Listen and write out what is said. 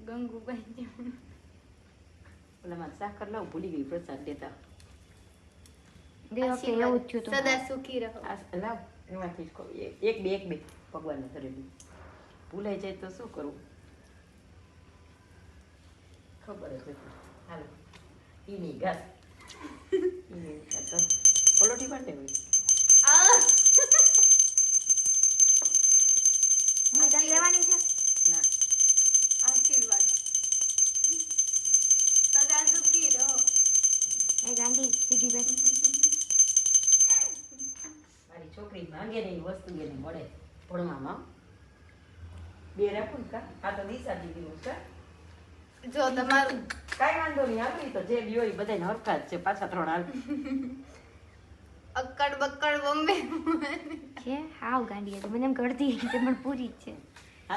ગંગુબાઈ ઓલામાં સાકર લાવ ભૂલી ગઈ પ્રસાદ દેતા દેવ કે એવું જ થયું સદા સુખી રહો લાવ એમાંથી એક બે ભગવાનને ધરેલું ભૂલાઈ જાય તો શું કરવું ખબર જ હતી હાલો ઈની ઘાસ પલોઠી માટે હોય લેવાની છે ના આશીર્વાદ સદા સુખી રહો એ ગાંધી સીધી બેઠ મારી છોકરી માંગે ને એ વસ્તુ એને મળે ભણવામાં બે રાખું ને કા આ તો દિશા દીધી છે જો તમારું કાંઈ વાંધો નહીં આવી તો જે બી હોય બધાને હરખા જ છે પાછા 3 હાલ અક્કડ બક્કડ બોમ્બે છે હાવ ગાંડી મને એમ કરતી તે પણ પૂરી જ છે